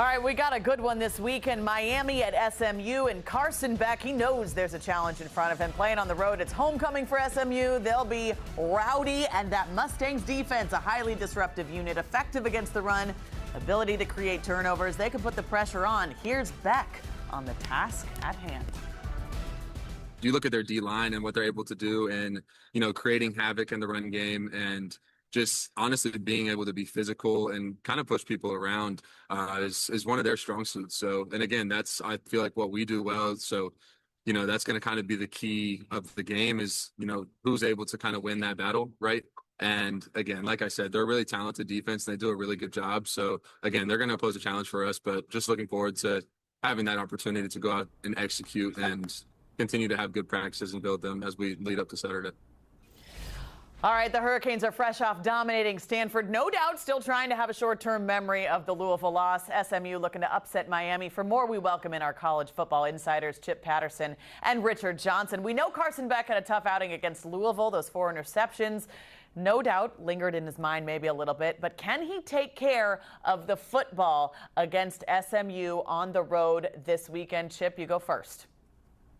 All right, we got a good one this week in Miami at SMU, and Carson Beck, he knows there's a challenge in front of him. Playing on the road, it's homecoming for SMU. They'll be rowdy, and that Mustangs defense, a highly disruptive unit, effective against the run, ability to create turnovers. They can put the pressure on. Here's Beck on the task at hand. You look at their D-line and what they're able to do and, creating havoc in the run game and just honestly being able to be physical and kind of push people around is one of their strong suits. So, and again, I feel like what we do well. So, that's going to kind of be the key of the game is, who's able to kind of win that battle, right? And again, like I said, they're a really talented defense. And they do a really good job. So again, they're going to pose a challenge for us, but just looking forward to having that opportunity to go out and execute and continue to have good practices and build them as we lead up to Saturday. All right, the Hurricanes are fresh off dominating Stanford. No doubt still trying to have a short-term memory of the Louisville loss. SMU looking to upset Miami. For more, we welcome in our college football insiders, Chip Patterson and Richard Johnson. We know Carson Beck had a tough outing against Louisville, those 4 interceptions. No doubt lingered in his mind maybe a little bit, but can he take care of the football against SMU on the road this weekend? Chip, you go first.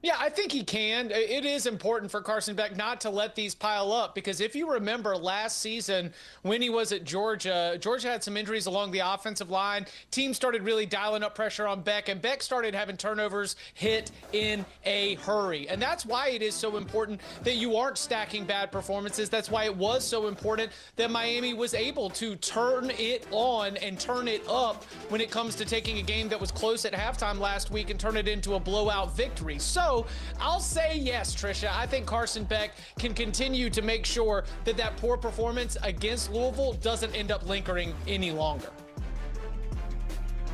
Yeah, I think he can. It is important for Carson Beck not to let these pile up because if you remember last season when he was at Georgia, Georgia had some injuries along the offensive line. Team started really dialing up pressure on Beck, and Beck started having turnovers hit in a hurry. And that's why it is so important that you aren't stacking bad performances. That's why it was so important that Miami was able to turn it on and turn it up when it comes to taking a game that was close at halftime last week and turn it into a blowout victory. So I'll say yes, Trisha. I think Carson Beck can continue to make sure that that poor performance against Louisville doesn't end up lingering any longer.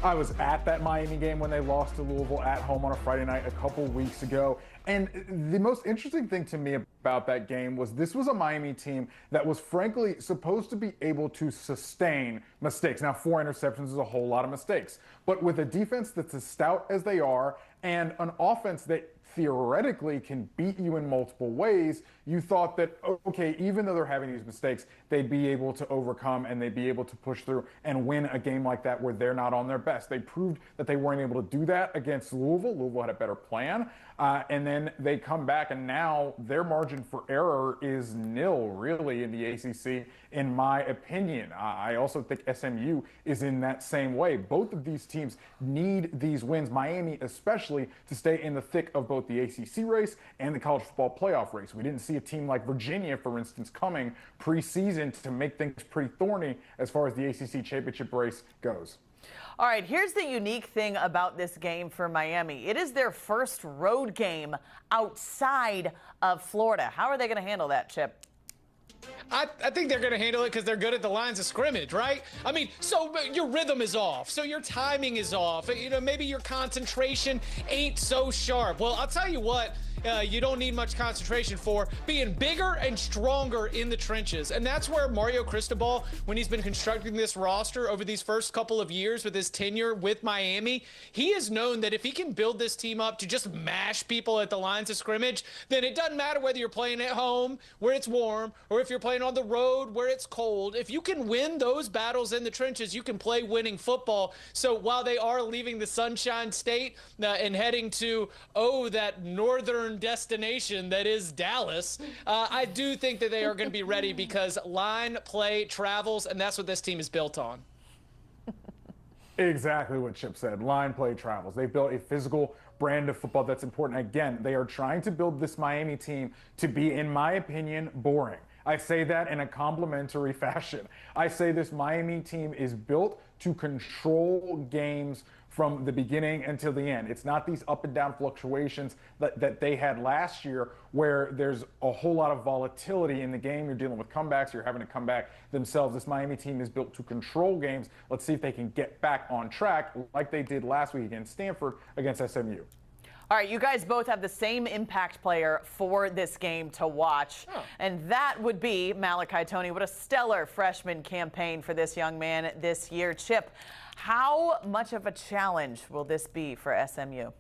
I was at that Miami game when they lost to Louisville at home on a Friday night a couple weeks ago. And the most interesting thing to me about that game was this was a Miami team that was frankly supposed to be able to sustain mistakes. Now, 4 interceptions is a whole lot of mistakes. But with a defense that's as stout as they are and an offense that theoretically can beat you in multiple ways, you thought that, okay, even though they're having these mistakes, they'd be able to overcome and they'd be able to push through and win a game like that where they're not on their best. They proved that they weren't able to do that against Louisville. Louisville had a better plan. And then they come back, and now their margin for error is nil, really, in the ACC, in my opinion. I also think SMU is in that same way. Both of these teams need these wins, Miami especially, to stay in the thick of both the ACC race and the college football playoff race. We didn't see a team like Virginia, for instance, coming preseason to make things pretty thorny as far as the ACC championship race goes. All right, here's the unique thing about this game for Miami. It is their first road game outside of Florida. How are they going to handle that, Chip? I think they're going to handle it because they're good at the lines of scrimmage, right? I mean, so your rhythm is off. So your timing is off. Maybe your concentration ain't so sharp. Well, I'll tell you what. You don't need much concentration for being bigger and stronger in the trenches. And that's where Mario Cristobal, when he's been constructing this roster over these first couple of years with his tenure with Miami, he has known that if he can build this team up to just mash people at the lines of scrimmage, then it doesn't matter whether you're playing at home where it's warm or if you're playing on the road where it's cold. If you can win those battles in the trenches, you can play winning football. So while they are leaving the Sunshine State and heading to, that northern destination that is Dallas, I do think that they are going to be ready because line play travels, and that's what this team is built on. Exactly what Chip said. Line play travels. They've built a physical brand of football that's important. Again, they are trying to build this Miami team to be, in my opinion, boring. I say that in a complimentary fashion. I say this Miami team is built to control games from the beginning until the end. It's not these up and down fluctuations that they had last year where there's a whole lot of volatility in the game. You're dealing with comebacks. You're having to come back themselves. This Miami team is built to control games. Let's see if they can get back on track like they did last week against Stanford, against SMU. All right, you guys both have the same impact player for this game to watch, and that would be Malachi Toney. What a stellar freshman campaign for this young man this year. Chip, how much of a challenge will this be for SMU?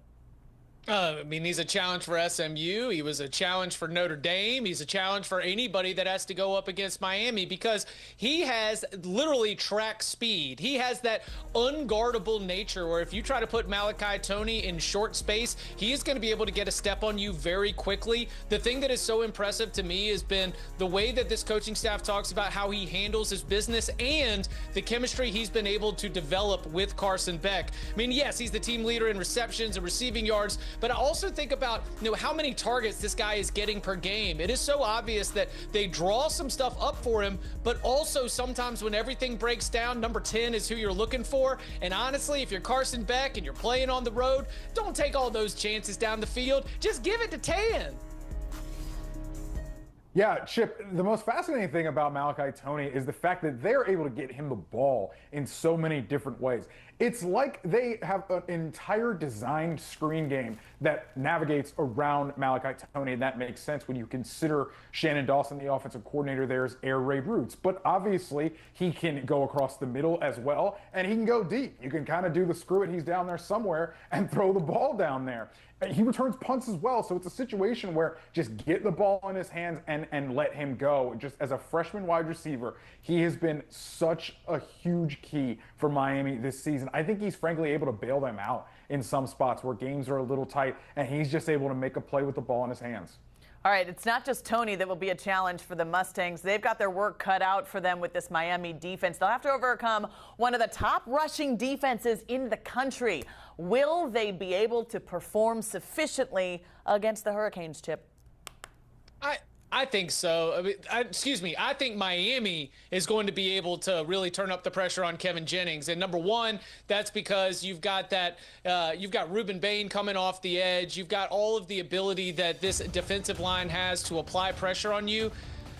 I mean, he's a challenge for SMU. He was a challenge for Notre Dame. He's a challenge for anybody that has to go up against Miami because he has literally track speed. He has that unguardable nature where if you try to put Malachi Toney in short space, he is going to be able to get a step on you very quickly. The thing that is so impressive to me has been the way that this coaching staff talks about how he handles his business and the chemistry he's been able to develop with Carson Beck. I mean, yes, he's the team leader in receptions and receiving yards, but I also think about, how many targets this guy is getting per game. It is so obvious that they draw some stuff up for him, but also sometimes when everything breaks down, number 10 is who you're looking for. And honestly, if you're Carson Beck and you're playing on the road, don't take all those chances down the field. Just give it to Tan. Yeah, Chip, the most fascinating thing about Malachi Toney is the fact that they're able to get him the ball in so many different ways. It's like they have an entire designed screen game that navigates around Malachi Toney, and that makes sense when you consider Shannon Dawson, the offensive coordinator there, is Air Raid Roots. But obviously, he can go across the middle as well, and he can go deep. You can kind of do the screw it, he's down there somewhere, and throw the ball down there. He returns punts as well, so it's a situation where just get the ball in his hands and let him go. Just as a freshman wide receiver, he has been such a huge key for Miami this season. I think he's frankly able to bail them out in some spots where games are a little tight, and he's just able to make a play with the ball in his hands. All right, it's not just Toney that will be a challenge for the Mustangs. They've got their work cut out for them with this Miami defense. They'll have to overcome one of the top rushing defenses in the country. Will they be able to perform sufficiently against the Hurricanes, Chip? I think so. I think Miami is going to be able to really turn up the pressure on Kevin Jennings. And number one, that's because you've got Ruben Bain coming off the edge. You've got all of the ability that this defensive line has to apply pressure on you.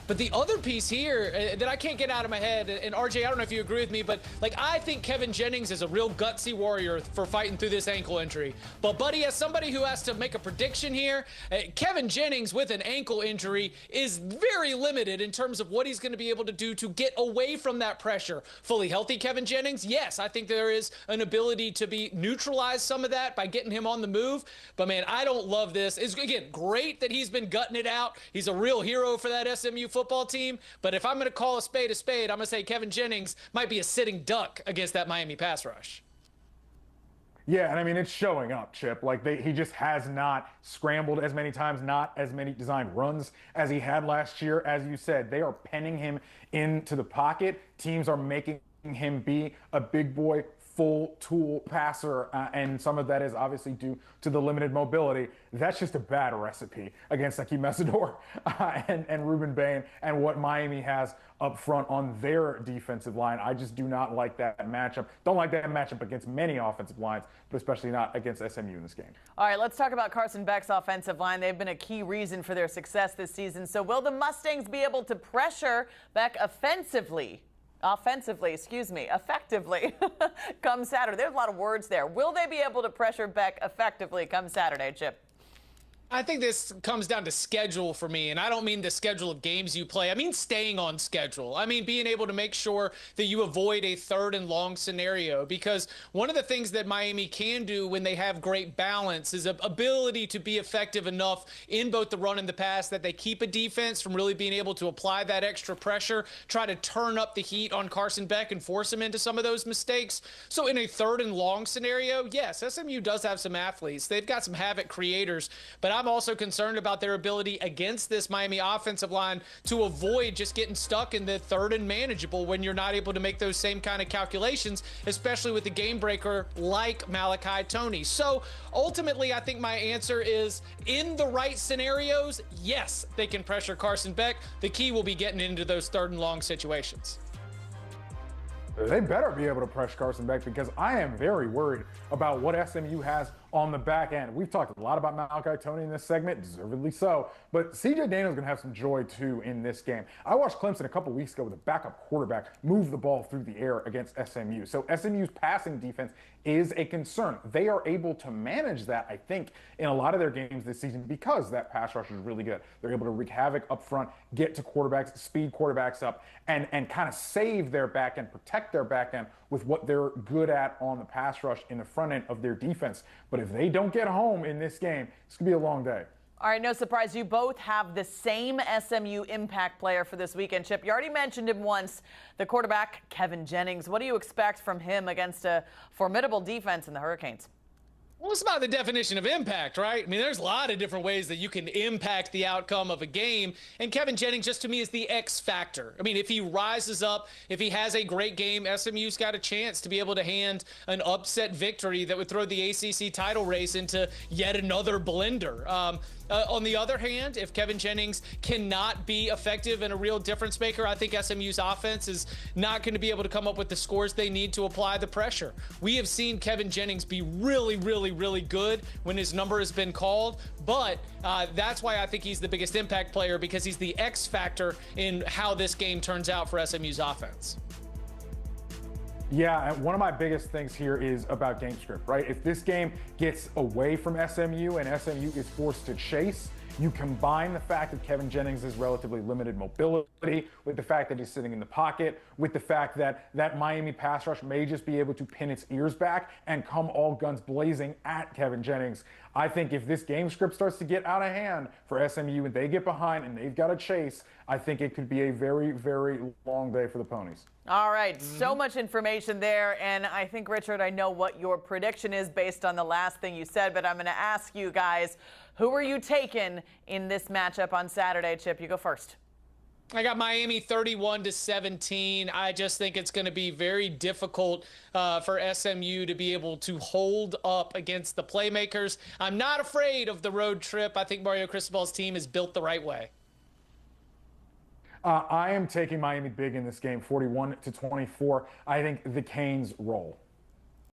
But the other piece here that I can't get out of my head, and RJ, I don't know if you agree with me, but I think Kevin Jennings is a real gutsy warrior for fighting through this ankle injury. But buddy, as somebody who has to make a prediction here, Kevin Jennings with an ankle injury is very limited in terms of what he's going to be able to do to get away from that pressure. Fully healthy Kevin Jennings, yes, I think there is an ability to neutralize some of that by getting him on the move. But man, I don't love this. It's again great that he's been gutting it out. He's a real hero for that SMU football team, but if I'm going to call a spade, I'm going to say Kevin Jennings might be a sitting duck against that Miami pass rush. Yeah, and I mean, it's showing up, Chip. He just has not scrambled as many times, not as many designed runs as he had last year. As you said, they are penning him into the pocket. Teams are making him be a big boy, full tool passer, and some of that is obviously due to the limited mobility. That's just a bad recipe against Akeem Messidor and Ruben Bain and what Miami has up front on their defensive line. I just do not like that matchup. Don't like that matchup against many offensive lines, but especially not against SMU in this game. All right, let's talk about Carson Beck's offensive line. They've been a key reason for their success this season. So will the Mustangs be able to pressure Beck effectively come Saturday? There's a lot of words there. Will they be able to pressure Beck effectively come Saturday, Chip? I think this comes down to schedule for me, and I don't mean the schedule of games you play. I mean staying on schedule. I mean being able to make sure that you avoid a 3rd and long scenario, because one of the things that Miami can do when they have great balance is an ability to be effective enough in both the run and the pass that they keep a defense from really being able to apply that extra pressure, try to turn up the heat on Carson Beck and force him into some of those mistakes. So in a 3rd and long scenario, yes, SMU does have some athletes. They've got some havoc creators, but I'm also concerned about their ability against this Miami offensive line to avoid just getting stuck in the 3rd and manageable when you're not able to make those same kind of calculations, especially with the game breaker like Malachi Toney. So ultimately, I think my answer is in the right scenarios, yes, they can pressure Carson Beck. The key will be getting into those 3rd and long situations. They better be able to pressure Carson Beck, because I am very worried about what SMU has on the back end. We've talked a lot about Malachi Toney in this segment, deservedly so, but CJ Daniels is going to have some joy too in this game. I watched Clemson a couple weeks ago with a backup quarterback move the ball through the air against SMU. So SMU's passing defense is a concern. They are able to manage that, I think, in a lot of their games this season because that pass rush is really good. They're able to wreak havoc up front, get to quarterbacks, speed quarterbacks up, and kind of save their back end, protect their back end with what they're good at on the pass rush in the front end of their defense. But if they don't get home in this game, it's going to be a long day. All right, no surprise, you both have the same SMU impact player for this weekend, Chip. You already mentioned him once, the quarterback, Kevin Jennings. What do you expect from him against a formidable defense in the Hurricanes? Well, it's about the definition of impact, right? I mean, there's a lot of different ways that you can impact the outcome of a game. And Kevin Jennings, just to me, is the X factor. I mean, if he rises up, if he has a great game, SMU's got a chance to be able to hand an upset victory that would throw the ACC title race into yet another blender. On the other hand, if Kevin Jennings cannot be effective and a real difference maker, I think SMU's offense is not going to be able to come up with the scores they need to apply the pressure. We have seen Kevin Jennings be really, really, really good when his number has been called, but that's why I think he's the biggest impact player, because he's the X factor in how this game turns out for SMU's offense. Yeah, and one of my biggest things here is about game script, right? If this game gets away from SMU and SMU is forced to chase, you combine the fact that Kevin Jennings has relatively limited mobility with the fact that he's sitting in the pocket, with the fact that that Miami pass rush may just be able to pin its ears back and come all guns blazing at Kevin Jennings. I think if this game script starts to get out of hand for SMU and they get behind and they've got to chase, I think it could be a very, very long day for the Ponies. All right, so much information there, and I think, Richard, I know what your prediction is based on the last thing you said, but I'm going to ask you guys, who are you taking in this matchup on Saturday? Chip, you go first. I got Miami 31-17. I just think it's going to be very difficult for SMU to be able to hold up against the playmakers. I'm not afraid of the road trip. I think Mario Cristobal's team is built the right way. I am taking Miami big in this game, 41-24. I think the Canes roll.